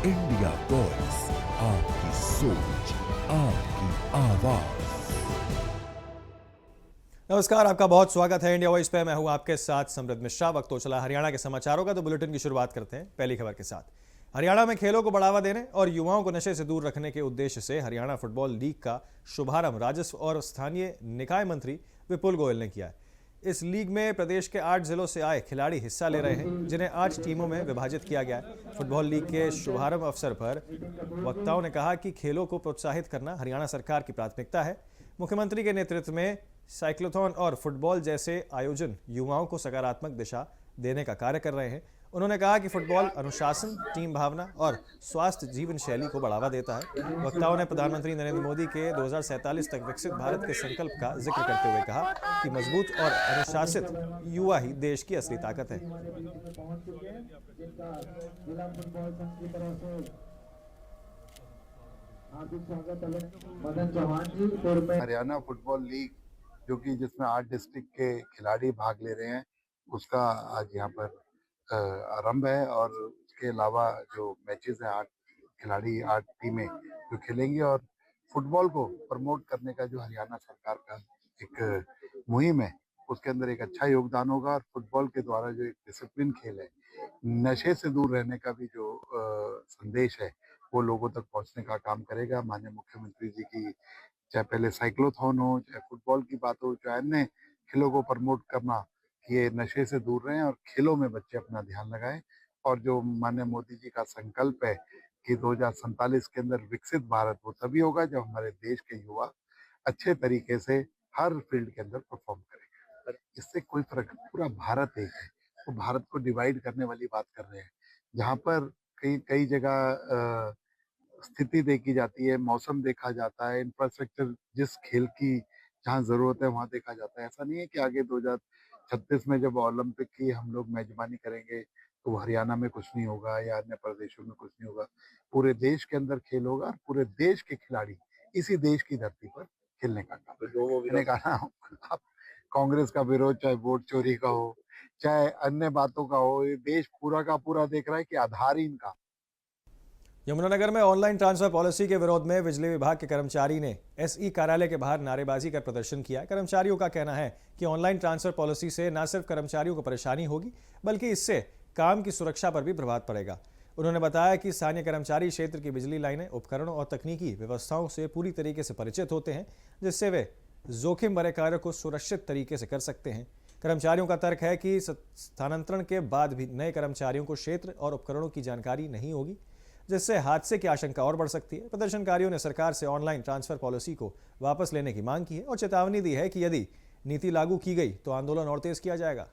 India voice, आपकी सोच, आपकी आवाज। नमस्कार, आपका बहुत स्वागत है इंडिया वॉइस पे। मैं हूं आपके साथ समृद्ध मिश्रा। वक्त तो चला हरियाणा के समाचारों का, तो बुलेटिन की शुरुआत करते हैं पहली खबर के साथ। हरियाणा में खेलों को बढ़ावा देने और युवाओं को नशे से दूर रखने के उद्देश्य से हरियाणा फुटबॉल लीग का शुभारंभ राजस्व और स्थानीय निकाय मंत्री विपुल गोयल ने किया है। इस लीग में प्रदेश के 8 जिलों से आए खिलाड़ी हिस्सा ले रहे हैं, जिन्हें 8 टीमों में विभाजित किया गया है। फुटबॉल लीग के शुभारंभ अवसर पर वक्ताओं ने कहा कि खेलों को प्रोत्साहित करना हरियाणा सरकार की प्राथमिकता है। मुख्यमंत्री के नेतृत्व में साइक्लोथॉन और फुटबॉल जैसे आयोजन युवाओं को सकारात्मक दिशा देने का कार्य कर रहे हैं। उन्होंने कहा कि फुटबॉल अनुशासन, टीम भावना और स्वास्थ्य जीवन शैली को बढ़ावा देता है। वक्ताओं ने प्रधानमंत्री नरेंद्र मोदी के 2047 तक विकसित भारत के संकल्प का जिक्र करते हुए कहा कि मजबूत और अनुशासित युवा ही देश की असली ताकत है। हरियाणा फुटबॉल लीग जो कि जिसमें 8 डिस्ट्रिक्ट के खिलाड़ी भाग ले रहे हैं, उसका आज यहाँ पर आरंभ है। और उसके अलावा जो मैचेस हैं, 8 खिलाड़ी, 8 टीमें जो खेलेंगी, और फुटबॉल को प्रमोट करने का जो हरियाणा सरकार का एक मुहिम है, उसके अंदर एक अच्छा योगदान होगा। और फुटबॉल के द्वारा जो एक डिसिप्लिन खेल है, नशे से दूर रहने का भी जो संदेश है, वो लोगों तक पहुंचने का काम करेगा। माननीय मुख्यमंत्री जी की, चाहे पहले साइक्लोथॉन हो, चाहे फुटबॉल की बात हो, चाहे अन्य खेलों को प्रमोट करना कि ये नशे से दूर रहें और खेलों में बच्चे अपना ध्यान लगाएं। और जो माननीय मोदी जी का संकल्प है कि 2047 के अंदर विकसित भारत, वो तभी होगा जब हमारे देश के युवा अच्छे तरीके से हर फील्ड के अंदर परफॉर्म करेंगे। इससे कोई फर्क, पूरा भारत एक है, तो भारत को डिवाइड करने वाली बात कर रहे हैं। जहाँ पर कई कई जगह स्थिति देखी जाती है, मौसम देखा जाता है, इंफ्रास्ट्रक्चर जिस खेल की जहाँ ज़रूरत है वहाँ देखा जाता है। ऐसा नहीं है कि आगे 2036 में जब ओलंपिक की हम लोग मेज़बानी करेंगे तो हरियाणा में कुछ नहीं होगा या अन्य प्रदेशों में कुछ नहीं होगा। पूरे देश के अंदर खेल होगा और पूरे देश के खिलाड़ी इसी देश की धरती पर खेलने का काम करेंगे। मैंने कहा ना, आप कांग्रेस का विरोध चाहे वोट चोरी का हो, चाहे अन्य बातों का हो, ये देश पूरा का पूरा देख रहा है कि आधारहीन का। यमुनानगर में ऑनलाइन ट्रांसफर पॉलिसी के विरोध में बिजली विभाग के कर्मचारी ने एसई कार्यालय के बाहर नारेबाजी कर प्रदर्शन किया। कर्मचारियों का कहना है कि ऑनलाइन ट्रांसफर पॉलिसी से न सिर्फ कर्मचारियों को परेशानी होगी, बल्कि इससे काम की सुरक्षा पर भी प्रभाव पड़ेगा। उन्होंने बताया कि स्थानीय कर्मचारी क्षेत्र की बिजली लाइनें, उपकरणों और तकनीकी व्यवस्थाओं से पूरी तरीके से परिचित होते हैं, जिससे वे जोखिम भरे कार्य को सुरक्षित तरीके से कर सकते हैं। कर्मचारियों का तर्क है कि स्थानांतरण के बाद भी नए कर्मचारियों को क्षेत्र और उपकरणों की जानकारी नहीं होगी, जिससे हादसे की आशंका और बढ़ सकती है। प्रदर्शनकारियों ने सरकार से ऑनलाइन ट्रांसफर पॉलिसी को वापस लेने की मांग की है और चेतावनी दी है कि यदि नीति लागू की गई तो आंदोलन और तेज किया जाएगा।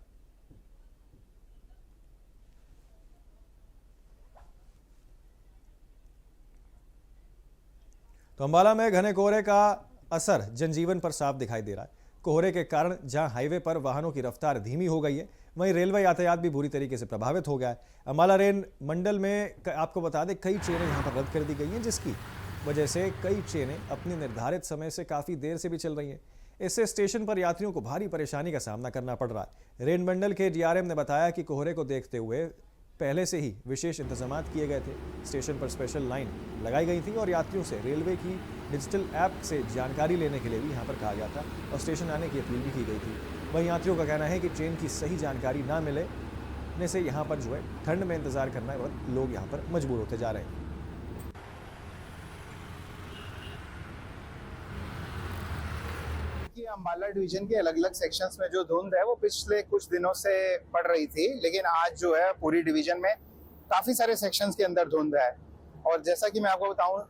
तो अंबाला में घने कोहरे का असर जनजीवन पर साफ दिखाई दे रहा है। कोहरे के कारण जहां हाईवे पर वाहनों की रफ्तार धीमी हो गई है, वहीं रेलवे यातायात भी बुरी तरीके से प्रभावित हो गया है। अंबाला रेल मंडल में आपको बता दें, कई ट्रेनें यहां पर रद्द कर दी गई हैं, जिसकी वजह से कई ट्रेनें अपनी निर्धारित समय से काफ़ी देर से भी चल रही हैं। इससे स्टेशन पर यात्रियों को भारी परेशानी का सामना करना पड़ रहा है। रेल मंडल के डीआरएम ने बताया कि कोहरे को देखते हुए पहले से ही विशेष इंतजाम किए गए थे। स्टेशन पर स्पेशल लाइन लगाई गई थी और यात्रियों से रेलवे की डिजिटल ऐप से जानकारी लेने के लिए भी यहाँ पर कहा गया था और स्टेशन आने की अपील भी की गई थी। वहीं यात्रियों का कहना है कि ट्रेन की सही जानकारी ना मिलने से यहाँ पर जो है ठंड में इंतजार करना है, लोग यहाँ पर मजबूर होते जा रहे हैं। अंबाला डिवीजन के अलग अलग सेक्शंस में जो धुंध है वो पिछले कुछ दिनों से पड़ रही थी, लेकिन आज जो है पूरी डिवीजन में काफी सारे सेक्शंस के अंदर धुंध है। और जैसा कि मैं आपको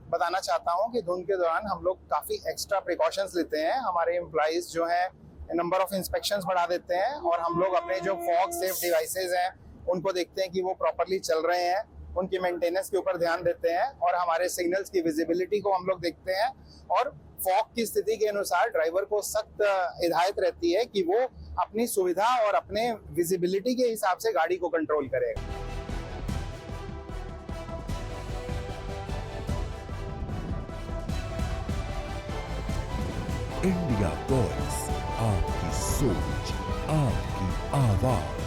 बताना चाहता हूं कि धुंध के दौरान हम लोग काफी एक्स्ट्रा प्रिकॉशंस लेते हैं। हमारे एम्प्लॉइज जो है नंबर ऑफ इंस्पेक्शंस बढ़ा देते हैं और हम लोग अपने जो फॉग सेफ डिवाइसेज हैं उनको देखते हैं कि वो प्रॉपरली चल रहे हैं, उनकी मेंटेनेंस के ऊपर ध्यान देते हैं और हमारे सिग्नल्स की विजिबिलिटी को हम लोग देखते हैं। और फॉग की स्थिति के अनुसार ड्राइवर को सख्त हिदायत रहती है कि वो अपनी सुविधा और अपने विजिबिलिटी के हिसाब से गाड़ी को कंट्रोल करेगा। इंडिया वॉइस, आपकी सोच, आपकी आवाज।